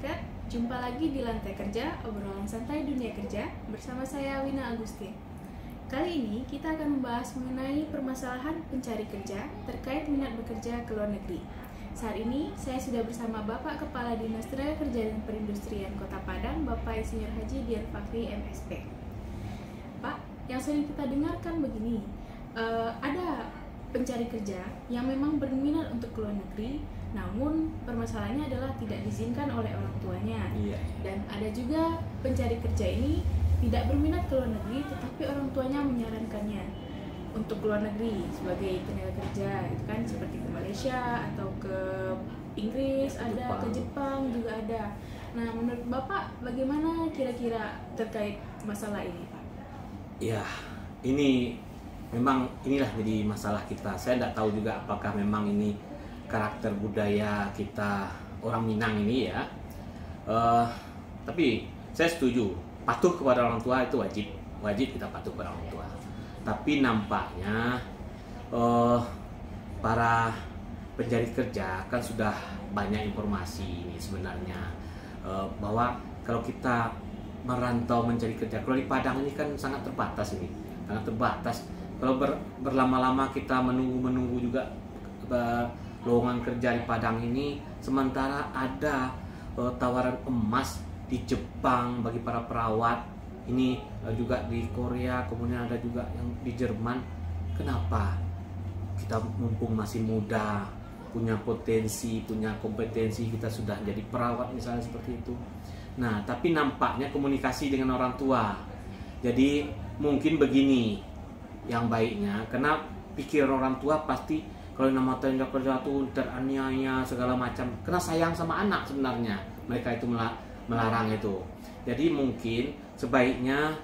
Masyarakat, jumpa lagi di Lantai Kerja, obrolan santai dunia kerja bersama saya Wina Agustin. Kali ini kita akan membahas mengenai permasalahan pencari kerja terkait minat bekerja ke luar negeri. Saat ini saya sudah bersama Bapak Kepala Dinas Tenaga Kerja dan Perindustrian Kota Padang, Bapak Insinyur Haji Dian Fakri MSP. Pak, yang sering kita dengarkan begini, ada pencari kerja yang memang berminat untuk ke luar negeri, namun permasalahannya adalah tidak diizinkan oleh orang tuanya. Dan ada juga pencari kerja ini tidak berminat ke luar negeri, tetapi orang tuanya menyarankannya untuk ke luar negeri sebagai tenaga kerja, itu kan seperti ke Malaysia atau ke Inggris, ada ke Jepang juga ada. Nah, menurut Bapak bagaimana kira-kira terkait masalah ini, Pak? Ya, ini memang inilah jadi masalah kita. Saya tidak tahu juga apakah memang ini karakter budaya kita orang Minang ini ya. Tapi saya setuju, patuh kepada orang tua itu wajib kita patuh kepada orang tua. Tapi nampaknya para pencari kerja kan sudah banyak informasi ini sebenarnya, bahwa kalau kita merantau mencari kerja, kalau di Padang ini kan sangat terbatas ini, sangat terbatas. Kalau berlama-lama kita menunggu juga lowongan kerja di Padang ini, sementara ada tawaran emas di Jepang bagi para perawat, ini juga di Korea, kemudian ada juga yang di Jerman. Kenapa kita mumpung masih muda, punya potensi, punya kompetensi, kita sudah jadi perawat misalnya seperti itu. Nah, tapi nampaknya komunikasi dengan orang tua. Jadi mungkin begini yang baiknya, karena pikir orang tua pasti kalau nama tenaga kerja itu teraniaya segala macam, karena sayang sama anak sebenarnya mereka itu melarang itu. Jadi mungkin sebaiknya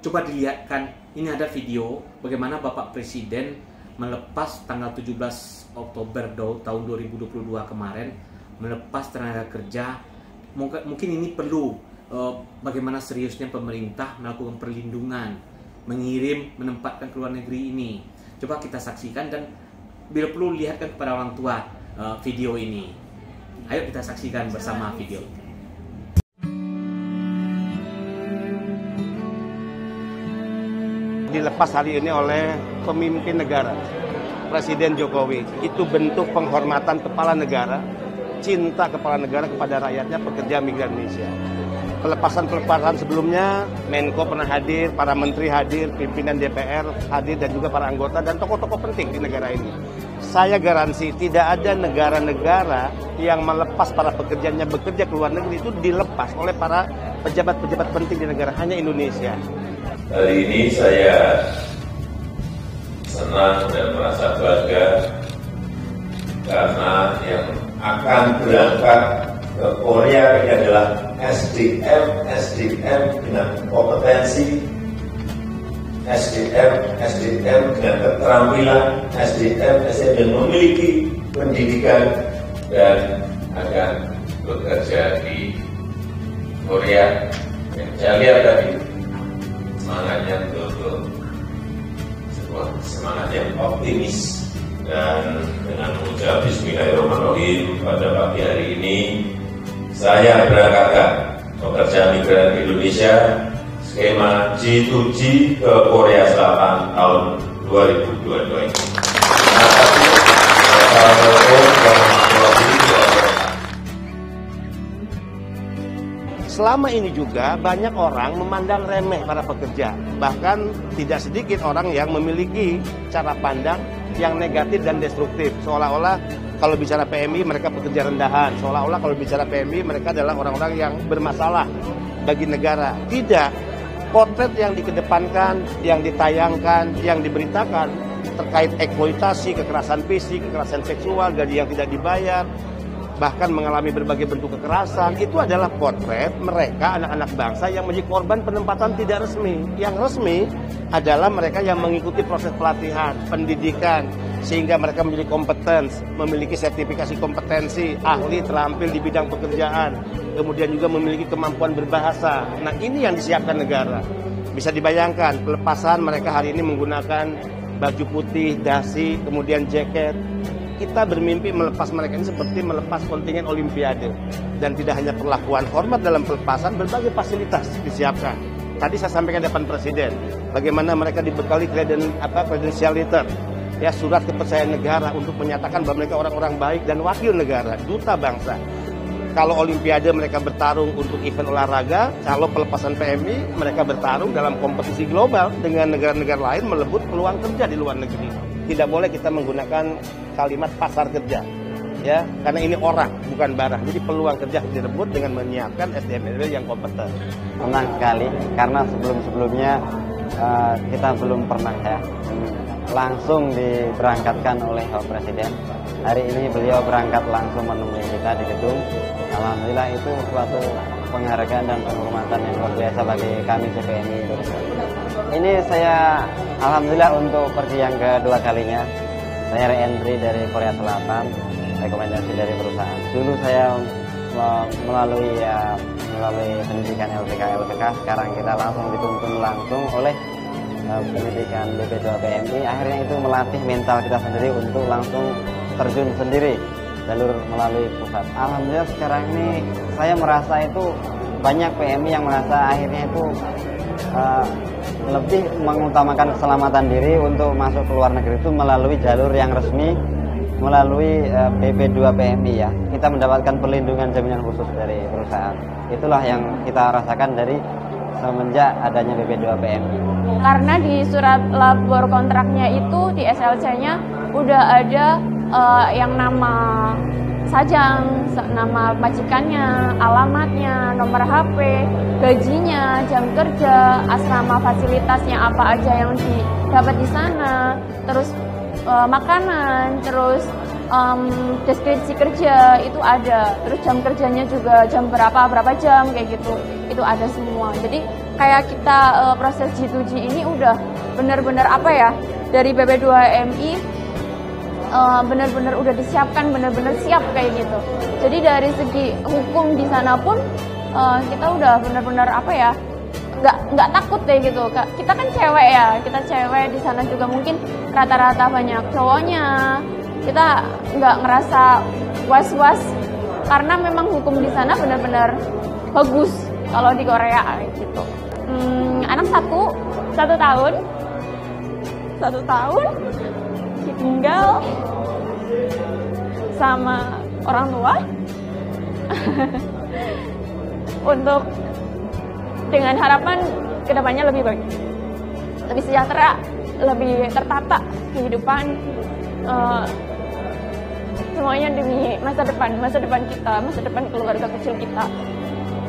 coba dilihatkan, ini ada video bagaimana Bapak Presiden melepas tanggal 17 Oktober tahun 2022 kemarin, melepas tenaga kerja. Mungkin ini perlu bagaimana seriusnya pemerintah melakukan perlindungan, menempatkan ke luar negeri ini. Coba kita saksikan dan bila perlu lihatkan kepada orang tua video ini. Ayo kita saksikan bersama video. Dilepas hari ini oleh pemimpin negara, Presiden Jokowi. Itu bentuk penghormatan kepala negara, cinta kepala negara kepada rakyatnya, pekerja migran Indonesia. Pelepasan sebelumnya, Menko pernah hadir, para menteri hadir, pimpinan DPR hadir, dan juga para anggota dan tokoh-tokoh penting di negara ini. Saya garansi tidak ada negara-negara yang melepas para pekerjanya bekerja ke luar negeri itu dilepas oleh para pejabat-pejabat penting di negara, hanya Indonesia. Hari ini saya senang dan merasa bangga karena yang akan berangkat ke Korea ini adalah SDM dengan kompetensi, SDM dengan keterampilan, SDM yang memiliki pendidikan dan akan bekerja di Korea. Yang saya lihat tadi semangatnya betul-betul sebuah semangat yang optimis, dan dengan mengucap Bismillahirrahmanirrahim pada pagi hari ini saya berangkatkan pekerja migran Indonesia skema G2G ke Korea Selatan tahun 2022 ini. Selama ini juga banyak orang memandang remeh para pekerja. Bahkan tidak sedikit orang yang memiliki cara pandang yang negatif dan destruktif. Seolah-olah kalau bicara PMI mereka pekerja rendahan. Seolah-olah kalau bicara PMI mereka adalah orang-orang yang bermasalah bagi negara. Tidak. Potret yang dikedepankan, yang ditayangkan, yang diberitakan terkait eksploitasi, kekerasan fisik, kekerasan seksual, gaji yang tidak dibayar, bahkan mengalami berbagai bentuk kekerasan, itu adalah potret mereka, anak-anak bangsa yang menjadi korban penempatan tidak resmi. Yang resmi adalah mereka yang mengikuti proses pelatihan, pendidikan, sehingga mereka menjadi kompeten, memiliki sertifikasi kompetensi, ahli, terampil di bidang pekerjaan, kemudian juga memiliki kemampuan berbahasa. Nah, ini yang disiapkan negara. Bisa dibayangkan, pelepasan mereka hari ini menggunakan baju putih, dasi, kemudian jaket, kita bermimpi melepas mereka ini seperti melepas kontingen Olimpiade. Dan tidak hanya perlakuan hormat dalam pelepasan, berbagai fasilitas disiapkan. Tadi saya sampaikan di depan Presiden, bagaimana mereka dibekali credential letter, ya, surat kepercayaan negara untuk menyatakan bahwa mereka orang-orang baik dan wakil negara, duta bangsa. Kalau Olimpiade mereka bertarung untuk event olahraga, kalau pelepasan PMI mereka bertarung dalam kompetisi global dengan negara-negara lain melebut peluang kerja di luar negeri. Tidak boleh kita menggunakan kalimat pasar kerja, ya, karena ini orang bukan barang. Jadi peluang kerja direbut dengan menyiapkan SDM yang kompeten. Senang sekali karena sebelum-sebelumnya kita belum pernah ya langsung diberangkatkan oleh Bapak Presiden. Hari ini beliau berangkat langsung menemui kita di gedung. Alhamdulillah itu suatu penghargaan dan penghormatan yang luar biasa bagi kami CPNI Indonesia. Ini saya alhamdulillah untuk pergi yang kedua kalinya. Saya re-entry dari Korea Selatan, rekomendasi dari perusahaan. Dulu saya melalui pendidikan LPK, sekarang kita langsung dituntun langsung oleh pendidikan BP2PMI. Akhirnya itu melatih mental kita sendiri untuk langsung terjun sendiri jalur melalui pusat. Alhamdulillah sekarang ini saya merasa itu banyak PMI yang merasa akhirnya itu lebih mengutamakan keselamatan diri untuk masuk ke luar negeri itu melalui jalur yang resmi, melalui BP2PMI ya. Kita mendapatkan perlindungan jaminan khusus dari perusahaan. Itulah yang kita rasakan dari semenjak adanya BP2PMI. Karena di surat labor kontraknya itu di SLC-nya udah ada yang nama sajang, nama majikannya, alamatnya, nomor HP, gajinya, jam kerja, asrama fasilitasnya apa aja yang didapat di sana, terus makanan, terus deskripsi kerja itu ada, terus jam kerjanya juga jam berapa jam kayak gitu, itu ada semua. Jadi kayak kita proses G2G ini udah benar-benar apa ya, dari BP2MI benar-benar udah disiapkan, benar-benar siap kayak gitu. Jadi dari segi hukum di sana pun kita udah benar-benar apa ya, nggak takut deh gitu. Kita kan cewek ya, kita cewek di sana juga mungkin rata-rata banyak cowoknya. Kita nggak ngerasa was-was karena memang hukum di sana benar-benar bagus kalau di Korea gitu. Anak satu tahun ditinggal sama orang tua untuk dengan harapan kedepannya lebih baik, lebih sejahtera, lebih tertata kehidupan, semuanya demi masa depan kita, masa depan keluarga kecil kita.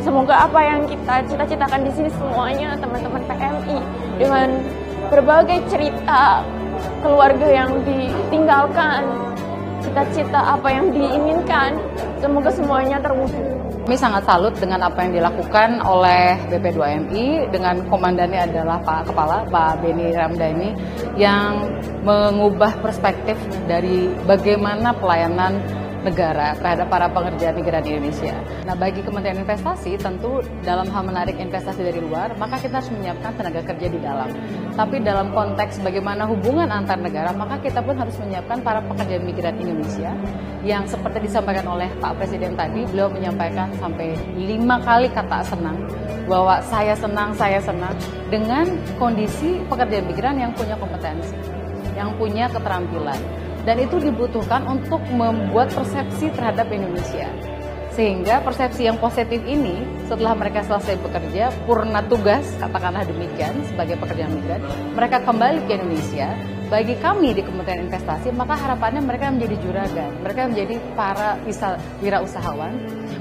Semoga apa yang kita cita-citakan di sini semuanya teman-teman PMI dengan berbagai cerita keluarga yang ditinggalkan, cita-cita apa yang diinginkan, semoga semuanya terwujud. Kami sangat salut dengan apa yang dilakukan oleh BP2MI dengan komandannya adalah Pak Kepala, Pak Beni Ramdhani, yang mengubah perspektif dari bagaimana pelayanan negara terhadap para pekerja migran di Indonesia. Nah, bagi Kementerian Investasi tentu dalam hal menarik investasi dari luar, maka kita harus menyiapkan tenaga kerja di dalam. Tapi dalam konteks bagaimana hubungan antar negara, maka kita pun harus menyiapkan para pekerja migran Indonesia yang seperti disampaikan oleh Pak Presiden tadi, beliau menyampaikan sampai 5 kali kata senang, bahwa saya senang dengan kondisi pekerja migran yang punya kompetensi, yang punya keterampilan. Dan itu dibutuhkan untuk membuat persepsi terhadap Indonesia. Sehingga persepsi yang positif ini setelah mereka selesai bekerja, purna tugas, katakanlah demikian, sebagai pekerja migran, mereka kembali ke Indonesia. Bagi kami di Kementerian Investasi, maka harapannya mereka menjadi juragan, mereka menjadi para wirausahawan,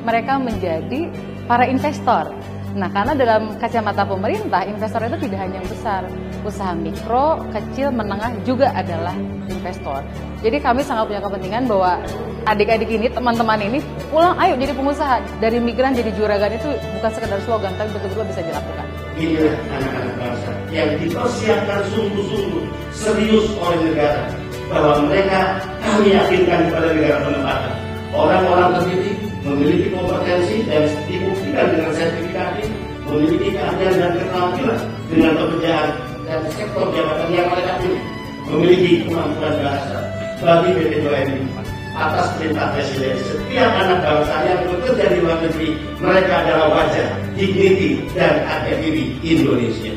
mereka menjadi para investor. Nah, karena dalam kacamata pemerintah, investor itu tidak hanya yang besar, usaha mikro, kecil, menengah juga adalah investor. Jadi kami sangat punya kepentingan bahwa adik-adik ini, teman-teman ini pulang, ayo jadi pengusaha. Dari migran jadi juragan itu bukan sekedar slogan, tapi betul-betul bisa dilakukan. Inilah anak-anak bangsa yang dipersiapkan sungguh-sungguh serius oleh negara, bahwa mereka kami yakinkan kepada negara penempatan. Orang-orang terdidik, memiliki kompetensi dan dibuktikan dengan sertifikasi, memiliki keahlian dan keterampilan dengan pekerjaan dan sektor jabatan yang mereka pilih, memiliki kemampuan bahasa, bagi BP2MI. Atas perintah Presiden, setiap anak bangsa yang bekerja di luar negeri, mereka adalah wajah, dignity, dan harga diri Indonesia.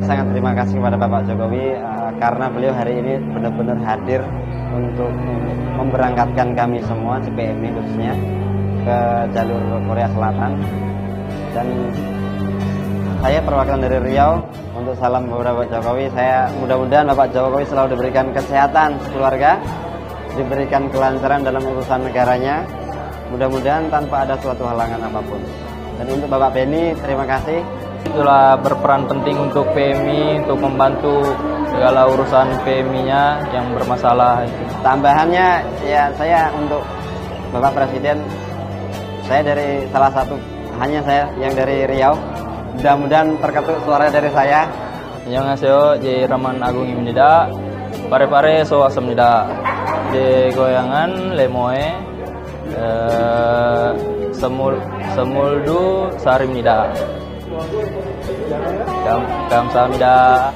Sangat terima kasih kepada Bapak Jokowi karena beliau hari ini benar-benar hadir untuk memberangkatkan kami semua CPMI khususnya ke jalur Korea Selatan. Dan saya perwakilan dari Riau untuk salam kepada Bapak Jokowi. Saya mudah-mudahan Bapak Jokowi selalu diberikan kesehatan keluarga, diberikan kelancaran dalam urusan negaranya, mudah-mudahan tanpa ada suatu halangan apapun. Dan untuk Bapak Beni, terima kasih. Itulah berperan penting untuk PMI untuk membantu segala urusan PMI-nya yang bermasalah. Tambahannya ya saya untuk Bapak Presiden, saya dari salah satu, hanya saya yang dari Riau. Mudah-mudahan terketuk suara dari saya. Annyeonghaseyo, J. Raman Agung Imnida, pare-pare so asamnida, J. Goyangan Lemoe, Semuldu Sarimnida. Kamsahamnida.